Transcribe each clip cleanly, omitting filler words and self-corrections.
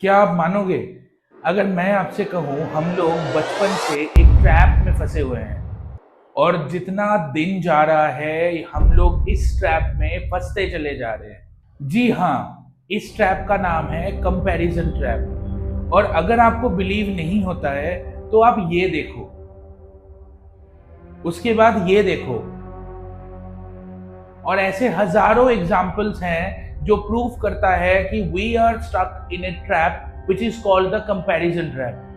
क्या आप मानोगे अगर मैं आपसे कहूँ हम लोग बचपन से एक ट्रैप में फंसे हुए हैं और जितना दिन जा रहा है हम लोग इस ट्रैप में फंसते चले जा रहे हैं। जी हाँ, इस ट्रैप का नाम है कंपैरिजन ट्रैप। और अगर आपको बिलीव नहीं होता है तो आप ये देखो, उसके बाद ये देखो, और ऐसे हजारों एग्जाम्पल्स हैं जो प्रूव करता है कि we are stuck in a trap which is called the comparison trap.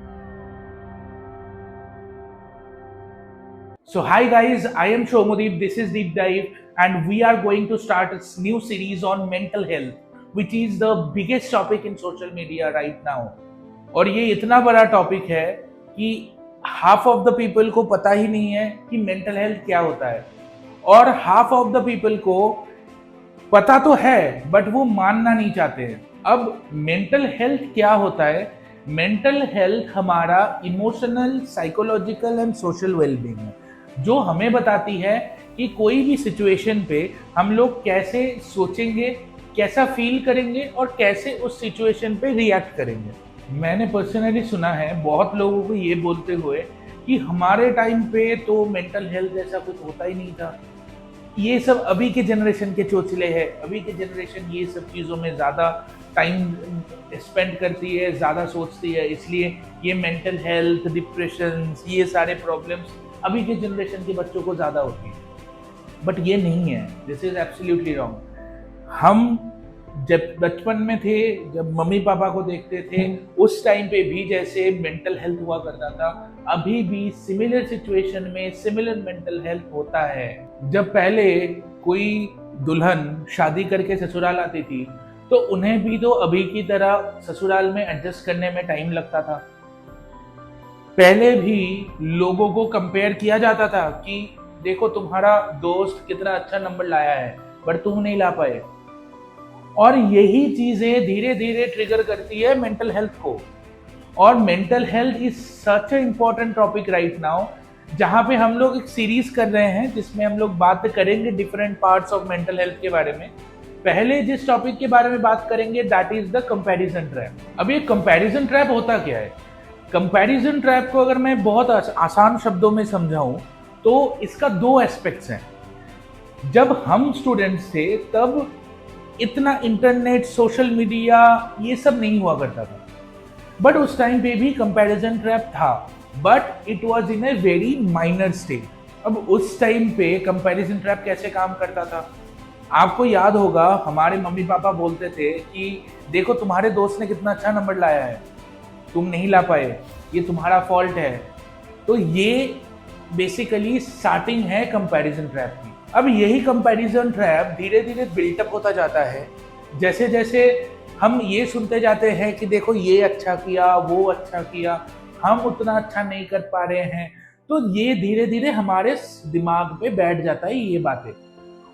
So hi guys, I am Shomudeep, this is Deep Dive and we are going to start a new series on mental health which is the biggest topic in social media right now। और ये इतना बड़ा topic है कि half of the people को पता ही नहीं है कि मेंटल हेल्थ क्या होता है, और हाफ ऑफ द पीपल को पता तो है बट वो मानना नहीं चाहते हैं। अब मेंटल हेल्थ क्या होता है? मेंटल हेल्थ हमारा emotional, psychological and social wellbeing है, जो हमें बताती है कि कोई भी सिचुएशन पे हम लोग कैसे सोचेंगे, कैसा फील करेंगे और कैसे उस सिचुएशन पे रिएक्ट करेंगे। मैंने पर्सनली सुना है बहुत लोगों को ये बोलते हुए कि हमारे टाइम पे तो मेंटल हेल्थ जैसा कुछ होता ही नहीं था, ये सब अभी के जनरेशन के चोचले हैं, अभी के जनरेशन ये सब चीज़ों में ज़्यादा टाइम स्पेंड करती है, ज़्यादा सोचती है, इसलिए ये मेंटल हेल्थ, डिप्रेशन, ये सारे प्रॉब्लम्स अभी के जनरेशन के बच्चों को ज़्यादा होती है। बट ये नहीं है, दिस इज एब्सोल्युटली रॉन्ग। हम जब बचपन में थे, जब मम्मी पापा को देखते थे, उस टाइम पे भी जैसे मेंटल हेल्थ हुआ करता था, अभी भी सिमिलर सिचुएशन में सिमिलर मेंटल हेल्थ होता है। जब पहले कोई दुल्हन शादी करके ससुराल आती थी तो उन्हें भी तो अभी की तरह ससुराल में एडजस्ट करने में टाइम लगता था। पहले भी लोगों को कंपेयर किया जाता था कि देखो तुम्हारा दोस्त कितना अच्छा नंबर लाया है बट तुम नहीं ला पाए, और यही चीजें धीरे धीरे ट्रिगर करती है मेंटल हेल्थ को। और mental health is such A important topic right now, जहां पे हम लोग एक सीरीज कर रहे हैं जिसमें हम लोग बात करेंगे different parts of mental health के बारे में। पहले जिस टॉपिक के बारे में बात करेंगे that is the comparison trap. अब ये कंपैरिजन ट्रैप होता क्या है? कंपैरिजन ट्रैप को अगर मैं बहुत आसान शब्दों में समझाऊं तो इसका दो एस्पेक्ट्स हैं। जब हम स्टूडेंट्स थे तब इतना इंटरनेट, सोशल मीडिया ये सब नहीं हुआ करता था, बट उस टाइम पे भी कंपैरिजन ट्रैप था, but it was in a very minor stage. अब उस टाइम पे कंपैरिजन ट्रैप कैसे काम करता था? आपको याद होगा हमारे मम्मी पापा बोलते थे कि देखो तुम्हारे दोस्त ने कितना अच्छा नंबर लाया है, तुम नहीं ला पाए, ये तुम्हारा फॉल्ट है। तो ये बेसिकली स्टार्टिंग है कंपैरिजन ट्रैप की। अब यही कंपैरिजन ट्रैप धीरे धीरे बिल्टअप होता जाता है, जैसे जैसे हम ये सुनते जाते हैं कि देखो ये अच्छा किया, वो अच्छा किया, हम उतना अच्छा नहीं कर पा रहे हैं, तो ये धीरे धीरे हमारे दिमाग पे बैठ जाता है ये बातें।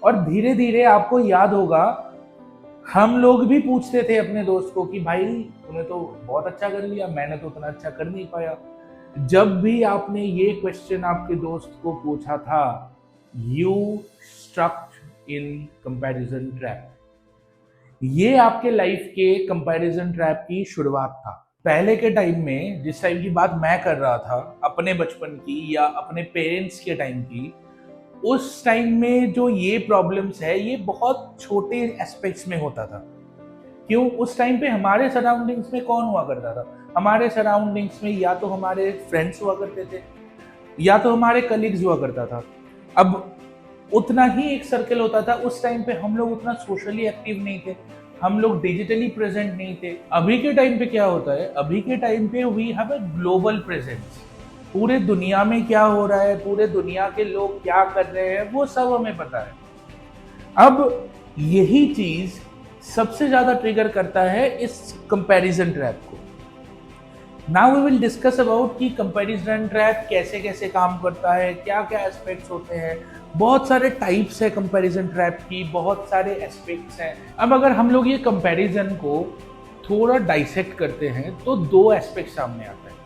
और धीरे धीरे आपको याद होगा हम लोग भी पूछते थे अपने दोस्त को कि भाई तूने तो बहुत अच्छा कर लिया, मैंने तो उतना अच्छा कर नहीं पाया। जब भी आपने ये क्वेश्चन आपके दोस्त को पूछा था, you struck in comparison trap. ये आपके लाइफ के कंपैरिजन ट्रैप की शुरुआत था। पहले के टाइम में, जिस टाइम की बात मैं कर रहा था, अपने बचपन की या अपने पेरेंट्स के टाइम की, उस टाइम में जो ये प्रॉब्लम्स है ये बहुत छोटे एस्पेक्ट्स में होता था। क्यों? उस टाइम पे हमारे सराउंडिंग्स में कौन हुआ करता था? हमारे सराउंडिंग्स में या तो हमारे फ्रेंड्स हुआ करते थे या तो हमारे कलीग्स हुआ करता था। अब उतना ही एक सर्कल होता था। उस टाइम पे हम लोग उतना सोशली एक्टिव नहीं थे, हम लोग डिजिटली प्रेजेंट नहीं थे। अभी के टाइम पे क्या होता है? अभी के टाइम पे we have a global presence. पूरे दुनिया में क्या हो रहा है, पूरे दुनिया के लोग क्या कर रहे हैं, वो सब हमें पता है। अब यही चीज सबसे ज्यादा ट्रिगर करता है इस कंपैरिजन ट्रैप को। Now we will discuss about कि कंपैरिजन ट्रैप कैसे कैसे काम करता है, क्या क्या एस्पेक्ट्स होते हैं। बहुत सारे टाइप्स है कंपैरिजन ट्रैप की, बहुत सारे एस्पेक्ट्स हैं। अब अगर हम लोग ये कंपैरिजन को थोड़ा डाइसेक्ट करते हैं तो दो एस्पेक्ट सामने आता है।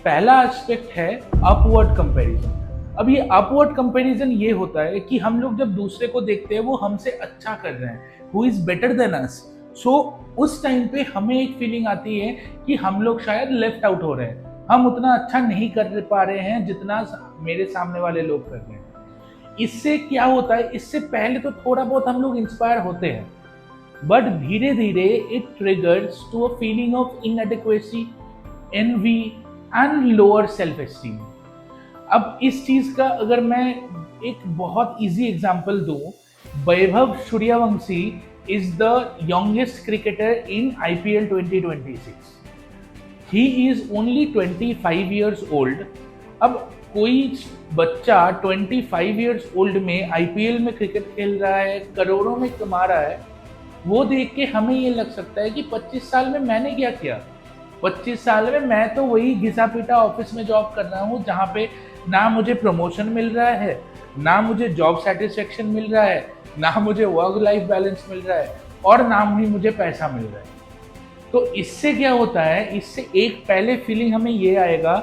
पहला एस्पेक्ट है अपवर्ड कंपैरिजन। अब ये अपवर्ड कंपैरिजन ये होता है कि हम लोग जब दूसरे को देखते हैं वो हमसे अच्छा कर रहे हैं, who is better than us, so उस टाइम पे हमें एक फीलिंग आती है कि हम लोग शायद लेफ्ट आउट हो रहे हैं, हम उतना अच्छा नहीं कर पा रहे हैं जितना मेरे सामने वाले लोग कर रहे हैं। इससे क्या होता है, इससे पहले तो थोड़ा बहुत हम लोग इंस्पायर होते हैं, बट धीरे धीरे it triggers to a feeling of inadequacy, envy and lower self esteem. अब इस चीज का अगर मैं एक बहुत इजी एग्जांपल दूं, Vaibhav Suryavanshi is the youngest cricketer in IPL 2026। He is only 25 years old। अब कोई बच्चा 25 years old में IPL में क्रिकेट खेल रहा है, करोड़ों में कमा रहा है, वो देख के हमें ये लग सकता है कि 25 साल में मैंने क्या किया। 25 साल में मैं तो वही घिसा पीटा ऑफिस में जॉब कर रहा हूँ, जहाँ पे ना मुझे प्रमोशन मिल रहा है, ना मुझे जॉब सेटिस्फेक्शन मिल रहा है, ना मुझे वर्क लाइफ बैलेंस मिल रहा है, और ना ही मुझे पैसा मिल रहा है। तो इससे क्या होता है, इससे एक पहले फीलिंग हमें ये आएगा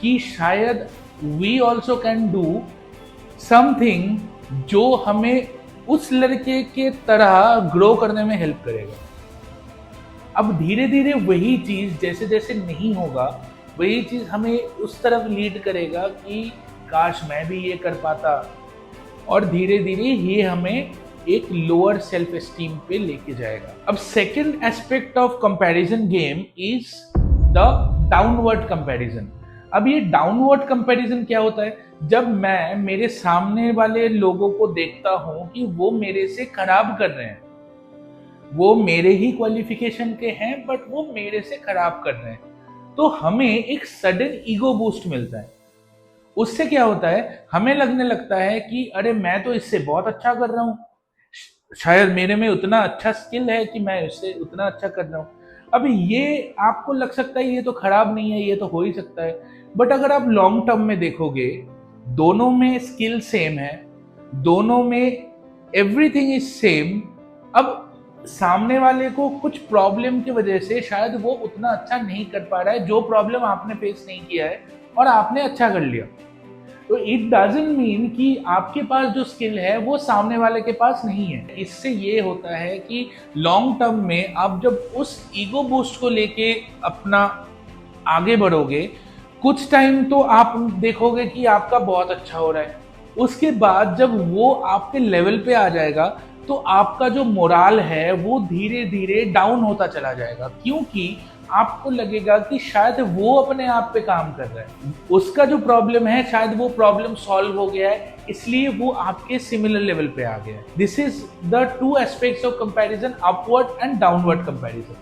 कि शायद we also can do something जो हमें उस लड़के के तरह ग्रो करने में हेल्प करेगा। अब धीरे धीरे वही चीज जैसे जैसे नहीं होगा, वही चीज हमें उस तरफ लीड करेगा कि काश मैं भी ये कर पाता, और धीरे धीरे ये हमें एक लोअर सेल्फ एस्टीम पे लेके जाएगा। अब second aspect of comparison game is the downward comparison. अब ये डाउनवर्ड कंपैरिजन क्या होता है, जब मैं मेरे सामने वाले लोगों को देखता हूं कि वो मेरे से खराब कर रहे हैं, वो मेरे ही क्वालिफिकेशन के हैं बट वो मेरे से खराब कर रहे हैं, तो हमें एक सडन ईगो बूस्ट मिलता है। उससे क्या होता है, हमें लगने लगता है कि अरे मैं तो इससे बहुत अच्छा कर रहा हूँ, शायद मेरे में उतना अच्छा स्किल है कि मैं इससे उतना अच्छा कर रहा हूँ। अब ये आपको लग सकता है ये तो खराब नहीं है, ये तो हो ही सकता है, बट अगर आप लॉन्ग टर्म में देखोगे, दोनों में स्किल सेम है, दोनों में एवरीथिंग इज सेम। अब सामने वाले को कुछ प्रॉब्लम की वजह से शायद वो उतना अच्छा नहीं कर पा रहा है जो प्रॉब्लम आपने फेस नहीं किया है, और आपने अच्छा कर लिया। तो इट डजंट मीन कि आपके पास जो स्किल है वो सामने वाले के पास नहीं है। इससे ये होता है कि लॉन्ग टर्म में आप जब उस ईगो बूस्ट को लेके अपना आगे बढ़ोगे, कुछ टाइम तो आप देखोगे कि आपका बहुत अच्छा हो रहा है, उसके बाद जब वो आपके लेवल पे आ जाएगा तो आपका जो मोराल है वो धीरे धीरे डाउन होता चला जाएगा, क्योंकि आपको लगेगा कि शायद वो अपने आप पे काम कर रहा है, उसका जो प्रॉब्लम है शायद वो प्रॉब्लम सॉल्व हो गया है, इसलिए वो आपके सिमिलर लेवल पे आ गया है। This is the two aspects of comparison, upward and downward comparison.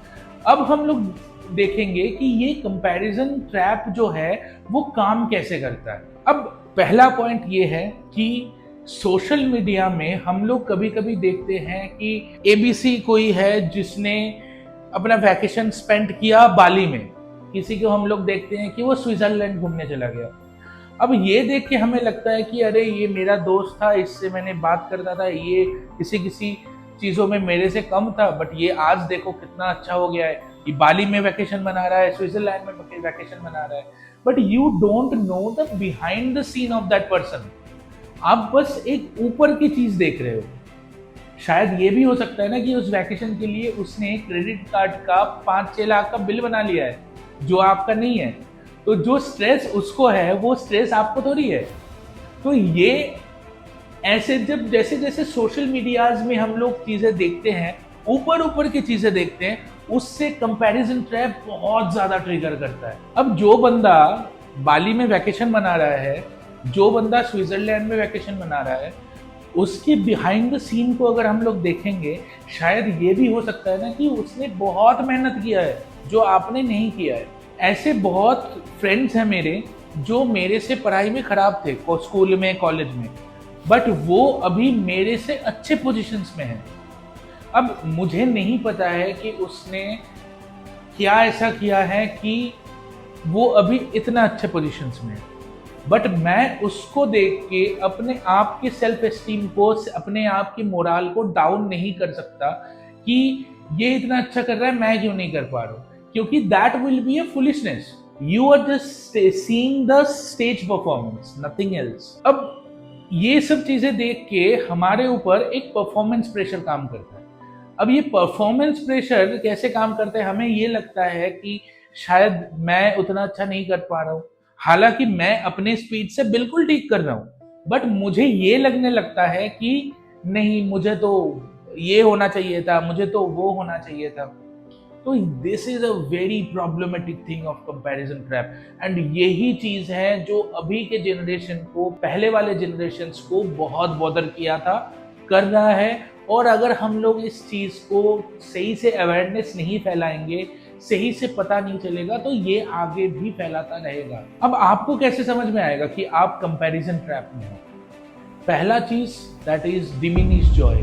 अब हम लोग देखेंगे कि ये कंपैरिजन ट्रैप जो है वो काम कैसे करता है। अब पहला पॉइंट ये है कि सोशल मीडिया में हम लोग कभी कभी देखते हैं कि ABC कोई है जिसने अपना वैकेशन स्पेंड किया बाली में, किसी को हम लोग देखते हैं कि वो स्विट्जरलैंड घूमने चला गया। अब ये देख के हमें लगता है कि अरे ये मेरा दोस्त था, इससे मैंने बात करता था, ये किसी किसी चीज़ों में मेरे से कम था, बट ये आज देखो कितना अच्छा हो गया है, ये बाली में वैकेशन मना रहा है, स्विट्जरलैंड में वैकेशन मना रहा है। But you don't know the behind the scene of that person. आप बस एक ऊपर की चीज देख रहे हो। शायद ये भी हो सकता है ना कि उस वैकेशन के लिए उसने क्रेडिट कार्ड का 5-6 लाख का बिल बना लिया है जो आपका नहीं है, तो जो स्ट्रेस उसको है वो स्ट्रेस आपको थोड़ी है। तो ये ऐसे जब जैसे जैसे सोशल मीडियाज में हम लोग चीजें देखते हैं, ऊपर ऊपर की चीजें देखते हैं, उससे कंपैरिजन ट्रैप बहुत ज्यादा ट्रिगर करता है। अब जो बंदा बाली में वैकेशन मना रहा है, जो बंदा स्विट्जरलैंड में वैकेशन मना रहा है, उसके बिहाइंड द सीन को अगर हम लोग देखेंगे, शायद ये भी हो सकता है ना कि उसने बहुत मेहनत किया है जो आपने नहीं किया है। ऐसे बहुत फ्रेंड्स हैं मेरे जो मेरे से पढ़ाई में खराब थे, स्कूल में, कॉलेज में, बट वो अभी मेरे से अच्छे पोजीशंस में हैं। अब मुझे नहीं पता है कि उसने क्या ऐसा किया है कि वो अभी इतना अच्छे पोजीशंस में है, बट मैं उसको देख के अपने आप के सेल्फ एस्टीम को, अपने आप की मोराल को डाउन नहीं कर सकता कि ये इतना अच्छा कर रहा है, मैं क्यों नहीं कर पा रहा हूँ, क्योंकि that will be a foolishness. You are just seeing the stage performance, nothing else. अब ये सब चीजें देख के हमारे ऊपर एक परफॉर्मेंस प्रेशर काम करता है। अब ये परफॉर्मेंस प्रेशर कैसे काम करता है, हमें ये लगता है कि शायद मैं उतना अच्छा नहीं कर पा रहा हूँ, हालांकि मैं अपने स्पीड से बिल्कुल ठीक कर रहा हूँ, बट मुझे ये लगने लगता है कि नहीं, मुझे तो ये होना चाहिए था, मुझे तो वो होना चाहिए था। तो this is a very problematic thing of comparison trap, and यही चीज है जो अभी के जनरेशन को, पहले वाले जनरेशन को बहुत बॉदर किया था, कर रहा है। और अगर हम लोग इस चीज को सही से अवेयरनेस नहीं फैलाएंगे, सही से पता नहीं चलेगा, तो ये आगे भी फैलाता रहेगा। अब आपको कैसे समझ में आएगा कि आप कंपैरिजन ट्रैप में हो? पहला चीज that is diminish Joy.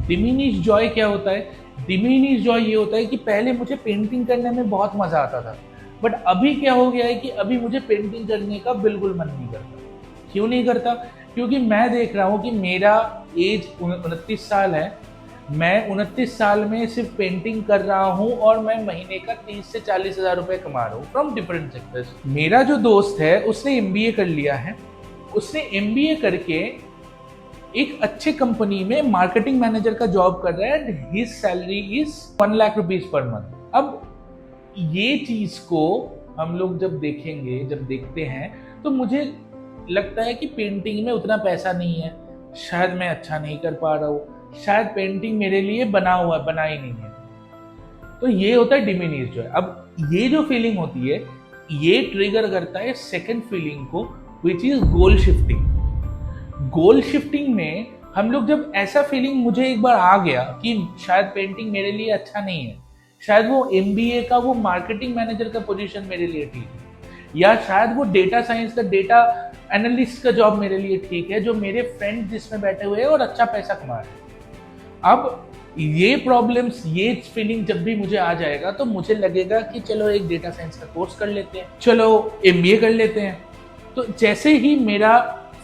Diminish Joy क्या होता है? डिमिनिश जॉय ये होता है कि पहले मुझे पेंटिंग करने में बहुत मजा आता था, बट अभी क्या हो गया है कि अभी मुझे पेंटिंग करने का बिल्कुल मन नहीं करता। क्यों नहीं करता? क्योंकि मैं देख रहा हूँ कि मेरा एज 29 साल है, मैं 29 साल में सिर्फ पेंटिंग कर रहा हूँ और मैं महीने का 30 से 40 हजार रुपए कमा रहा हूँ फ्रॉम डिफरेंट सेक्टर्स। मेरा जो दोस्त है उसने एमबीए कर लिया है, उसने एमबीए करके एक अच्छे कंपनी में मार्केटिंग मैनेजर का जॉब कर रहा है, and his salary is 1 lakh rupees per month. अब ये चीज को हम लोग जब देखेंगे, जब देखते हैं, तो मुझे लगता है कि पेंटिंग में उतना पैसा नहीं है, शायद मैं अच्छा नहीं कर पा रहा हूँ, शायद पेंटिंग मेरे लिए बना ही नहीं है। तो ये होता है डिमिनिश जॉय। अब ये जो फीलिंग होती है, ये ट्रिगर करता है सेकंड फीलिंग को, which is goal shifting. Goal shifting में हम लोग जब ऐसा फीलिंग मुझे एक बार आ गया कि शायद पेंटिंग मेरे लिए अच्छा नहीं है, शायद वो एमबीए का वो मार्केटिंग मैनेजर का पोजीशन मेरे लिए ठीक है, या शायद वो डेटा साइंस का डेटा एनालिस्ट का जॉब मेरे लिए ठीक है, जो मेरे फ्रेंड जिसमें बैठे हुए हैं और अच्छा पैसा कमा रहे हैं। अब ये प्रॉब्लम्स, ये फीलिंग जब भी मुझे आ जाएगा, तो मुझे लगेगा कि चलो एक डेटा साइंस का कोर्स कर लेते हैं, चलो एमबीए कर लेते हैं। तो जैसे ही मेरा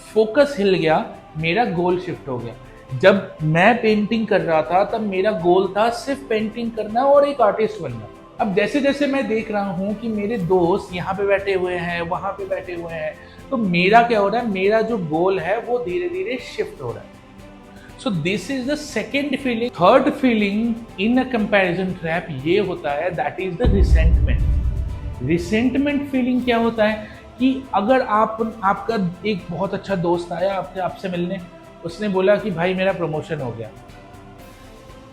फोकस हिल गया, मेरा गोल शिफ्ट हो गया। जब मैं पेंटिंग कर रहा था तब मेरा गोल था सिर्फ पेंटिंग करना और एक आर्टिस्ट बनना। अब जैसे जैसे मैं देख रहा हूँ कि मेरे दोस्त यहाँ पे बैठे हुए हैं, वहां पे बैठे हुए हैं, तो मेरा क्या हो रहा है, मेरा जो गोल है वो धीरे धीरे शिफ्ट हो रहा है। सो this is the second feeling. Third feeling in a comparison trap ये होता है, that is the resentment. Resentment feeling क्या होता है कि अगर आपका एक बहुत अच्छा दोस्त आया आपसे मिलने, उसने बोला कि भाई मेरा प्रमोशन हो गया,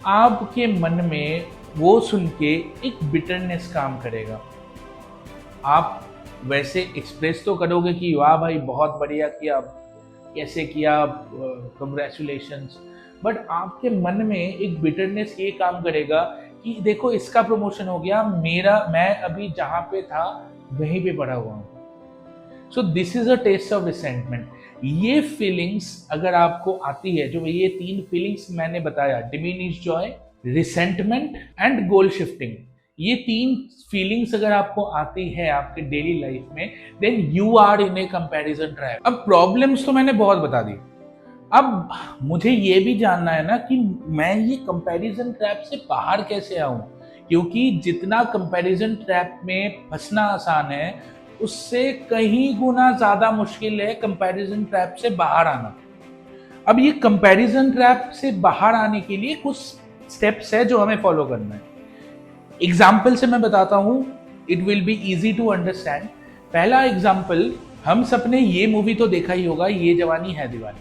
आपके मन में वो सुन के एक बिटरनेस काम करेगा। आप वैसे एक्सप्रेस तो करोगे कि वाह भाई बहुत बढ़िया किया, कैसे किया, कंग्रेचुलेशंस, बट आपके मन में एक बिटरनेस ये काम करेगा कि देखो इसका प्रमोशन हो गया, मैं अभी जहां पे था वहीं पे पड़ा हुआ हूं। So this is a test of resentment. ये फीलिंग्स अगर आपको आती है, जो ये 3 फीलिंग्स मैंने बताया, diminish joy, resentment and goal shifting, ये 3 फीलिंग्स अगर आपको आती है आपके डेली लाइफ में, then you are in a comparison trap. अब प्रॉब्लम्स तो मैंने बहुत बता दी, अब मुझे ये भी जानना है ना कि मैं ये कंपैरिजन ट्रैप से बाहर कैसे आऊं, क्योंकि जितना कंपैरिजन ट्रैप में फंसना आसान है, उससे कहीं गुना ज्यादा मुश्किल है कंपैरिजन ट्रैप से बाहर आना। अब ये कंपैरिजन ट्रैप से बाहर आने के लिए कुछ स्टेप्स है जो हमें फॉलो करना है। एग्जाम्पल से मैं बताता हूं, it will be easy to understand. पहला एग्जाम्पल, हम सबने ये मूवी तो देखा ही होगा, ये जवानी है दीवानी।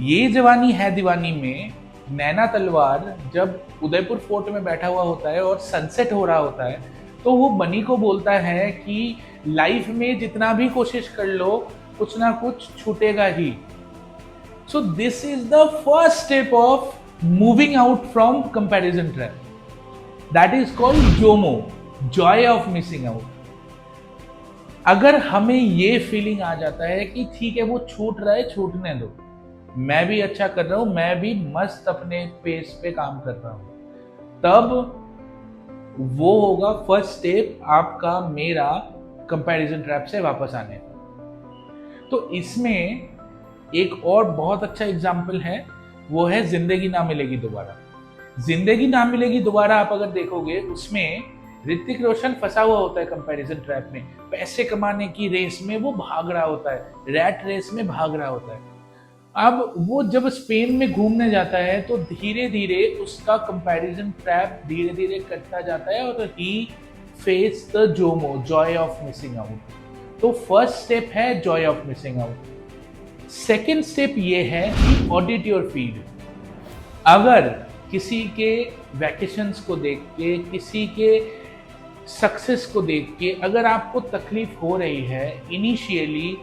ये जवानी है दीवानी में नैना तलवार जब उदयपुर फोर्ट में बैठा हुआ होता है और सनसेट हो रहा होता है, तो वो बनी को बोलता है कि लाइफ में जितना भी कोशिश कर लो, कुछ ना कुछ छूटेगा ही। So this is the first step of moving out from comparison trap, that is called JOMO, joy of missing out. अगर हमें ये फीलिंग आ जाता है कि ठीक है वो छूट रहा है, छूटने दो, मैं भी अच्छा कर रहा हूं, मैं भी मस्त अपने पेस पे काम कर रहा हूं, तब वो होगा फर्स्ट स्टेप आपका, मेरा कंपैरिजन ट्रैप से वापस आने का। तो इसमें एक और बहुत अच्छा एग्जाम्पल है, वो है जिंदगी ना मिलेगी दोबारा। जिंदगी ना मिलेगी दोबारा आप अगर देखोगे, उसमें ऋतिक रोशन फंसा हुआ होता है कंपैरिजन ट्रैप में, पैसे कमाने की रेस में वो भाग रहा होता है, रैट रेस में भाग रहा होता है। अब वो जब स्पेन में घूमने जाता है तो धीरे धीरे उसका कंपैरिजन ट्रैप धीरे धीरे कटता जाता है और he face the JOMO, joy of missing out. तो फर्स्ट स्टेप है joy of missing out. Second step ये है कि ऑडिट योर फीड। अगर किसी के वैकेशंस को देख के, किसी के सक्सेस को देख के अगर आपको तकलीफ हो रही है, इनिशियली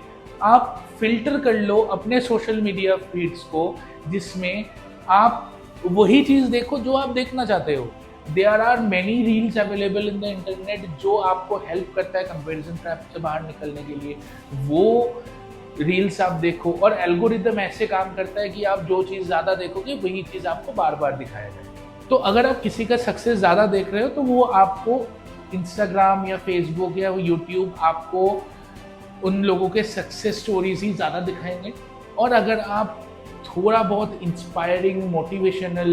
आप फिल्टर कर लो अपने सोशल मीडिया फीड्स को, जिसमें आप वही चीज देखो जो आप देखना चाहते हो। There are many reels available in the internet जो आपको हेल्प करता है कंपैरिजन ट्रैप से बाहर निकलने के लिए, वो रील्स आप देखो। और एल्गोरिदम ऐसे काम करता है कि आप जो चीज़ ज़्यादा देखोगे वही चीज़ आपको बार बार दिखाया जाए। तो अगर आप किसी का सक्सेस ज़्यादा देख रहे हो तो वो आपको इंस्टाग्राम या फेसबुक या यूट्यूब आपको उन लोगों के सक्सेस स्टोरीज ही ज़्यादा दिखाएंगे। और अगर आप थोड़ा बहुत इंस्पायरिंग मोटिवेशनल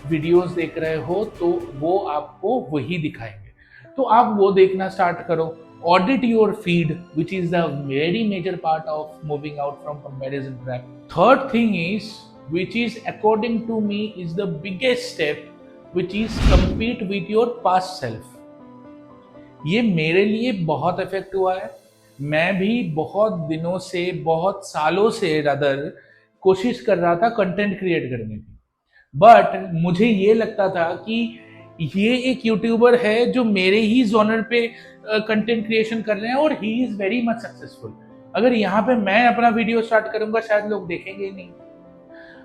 वीडियोस देख रहे हो तो वो आपको वही दिखाएंगे, तो आप वो देखना स्टार्ट करो। Audit your feed, which is the very major part of moving out from comparison trap. Third thing is, which is according to me is the biggest step, which is compete with your past self. ये मेरे लिए बहुत effect हुआ है। मैं भी बहुत दिनों से, बहुत सालों से रादर कोशिश कर रहा था कंटेंट क्रिएट करने की, बट मुझे ये लगता था कि ये एक यूट्यूबर है जो मेरे ही जॉनर पे कंटेंट क्रिएशन कर रहे हैं और he is very much successful. अगर यहाँ पे मैं अपना वीडियो स्टार्ट करूंगा शायद लोग देखेंगे ही नहीं।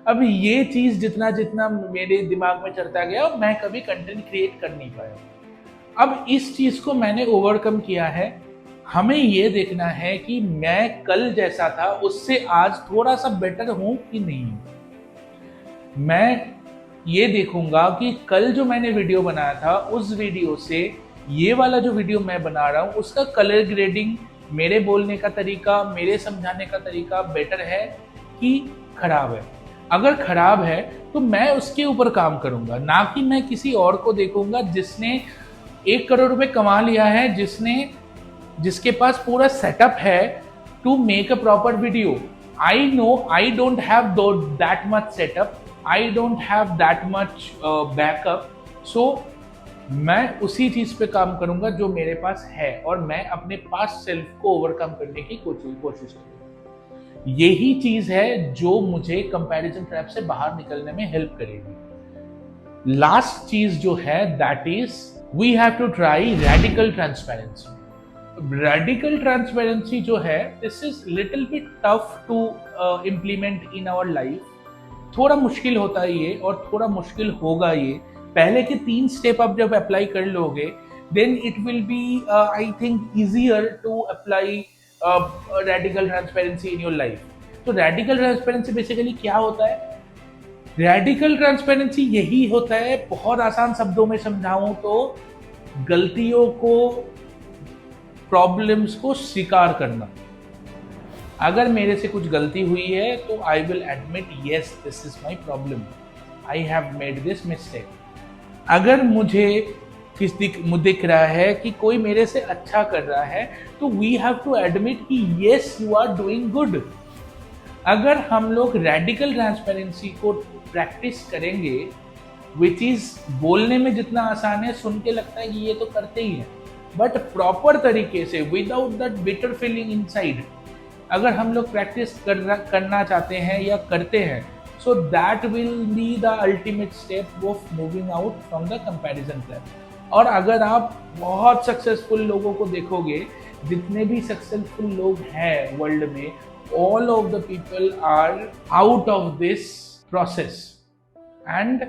अब ये चीज जितना जितना मेरे दिमाग में चलता गया मैं कभी कंटेंट क्रिएट कर नहीं पाया। अब इस चीज को मैंने ओवरकम किया है। हमें ये देखना है कि मैं कल जैसा था उससे आज थोड़ा सा बेटर हूं कि नहीं। मैं ये देखूंगा कि कल जो मैंने वीडियो बनाया था उस वीडियो से ये वाला जो वीडियो मैं बना रहा हूँ उसका कलर ग्रेडिंग, मेरे बोलने का तरीका, मेरे समझाने का तरीका बेटर है कि खराब है। अगर खराब है तो मैं उसके ऊपर काम करूंगा, ना कि मैं किसी और को देखूंगा जिसने 1 करोड़ रुपए कमा लिया है, जिसके पास पूरा सेटअप है to make a proper video. I know I don't have that much setup, I don't have that much backup, so मैं उसी चीज पे काम करूंगा जो मेरे पास है और मैं अपने पास सेल्फ को ओवरकम करने की कोशिश करूंगा। यही चीज है जो मुझे कंपैरिजन ट्रैप से बाहर निकलने में हेल्प करेगी। लास्ट चीज जो है that is we have to try radical transparency. Radical transparency जो है this is little bit tough to implement in our life. थोड़ा मुश्किल होता है ये और थोड़ा मुश्किल होगा ये। पहले के 3 स्टेप आप जब अप्लाई कर लोगे then it will be I think easier to apply radical transparency in your life. तो रेडिकल ट्रांसपेरेंसी बेसिकली क्या होता है? रेडिकल ट्रांसपेरेंसी यही होता है, बहुत आसान शब्दों में समझाऊं तो गलतियों को, प्रॉब्लम्स को स्वीकार करना। अगर मेरे से कुछ गलती हुई है तो I will admit yes this is my problem, I have made this mistake. अगर मुझे दिख रहा है कि कोई मेरे से अच्छा कर रहा है तो वी हैव टू एडमिट कि yes you are doing good. अगर हम लोग रेडिकल ट्रांसपेरेंसी को प्रैक्टिस करेंगे, विच इज बोलने में जितना आसान है सुन के लगता है कि ये तो करते ही हैं, बट प्रॉपर तरीके से without that bitter feeling inside अगर हम लोग प्रैक्टिस करना चाहते हैं या करते हैं, so that will be the ultimate step of moving out from the comparison trap. और अगर आप बहुत सक्सेसफुल लोगों को देखोगे, जितने भी सक्सेसफुल लोग हैं वर्ल्ड में, all of the people are out of this process. And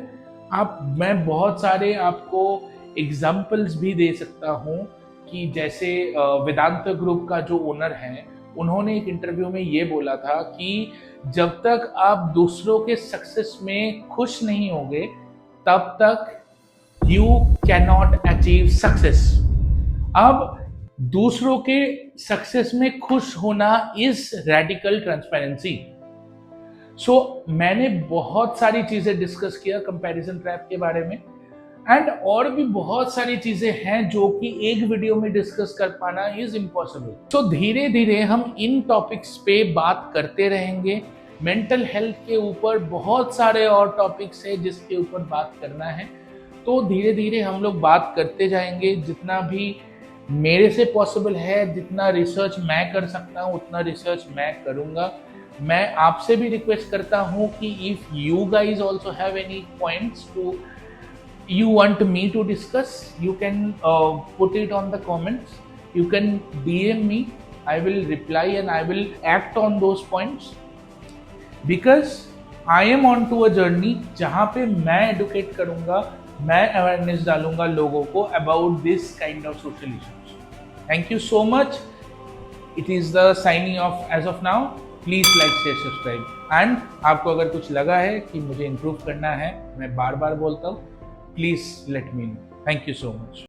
मैं बहुत सारे आपको एग्जाम्पल्स भी दे सकता हूँ कि जैसे वेदांत ग्रुप का जो ओनर है उन्होंने एक इंटरव्यू में ये बोला था कि जब तक आप दूसरों के सक्सेस में खुश नहीं होगे तब तक you can not achieve success. अब दूसरों के सक्सेस में खुश होना इज रेडिकल ट्रांसपेरेंसी। सो मैंने बहुत सारी चीजें डिस्कस किया कंपैरिजन ट्रैप के बारे में, एंड और भी बहुत सारी चीजें हैं जो कि एक वीडियो में डिस्कस कर पाना इज इम्पॉसिबल। तो धीरे धीरे हम इन टॉपिक्स पे बात करते रहेंगे। मेंटल हेल्थ के ऊपर बहुत सारे और टॉपिक्स है जिसके ऊपर बात करना है। तो धीरे धीरे हम लोग बात करते जाएंगे, जितना भी मेरे से पॉसिबल है, जितना रिसर्च मैं कर सकता हूँ उतना रिसर्च मैं करूँगा। मैं आपसे भी रिक्वेस्ट करता हूँ कि if you guys also have any points to you want me to discuss, you can put it on the comments, you can DM me, I will reply and I will act on those points, because I am on to a journey जहाँ पे मैं educate करूँगा, मैं awareness डालूंगा लोगों को about this kind of social issues. Thank you so much. It is the signing off as of now. Please like, share, subscribe. And आपको अगर कुछ लगा है कि मुझे improve करना है, मैं बार बार बोलता हूँ, please let me know. Thank you so much.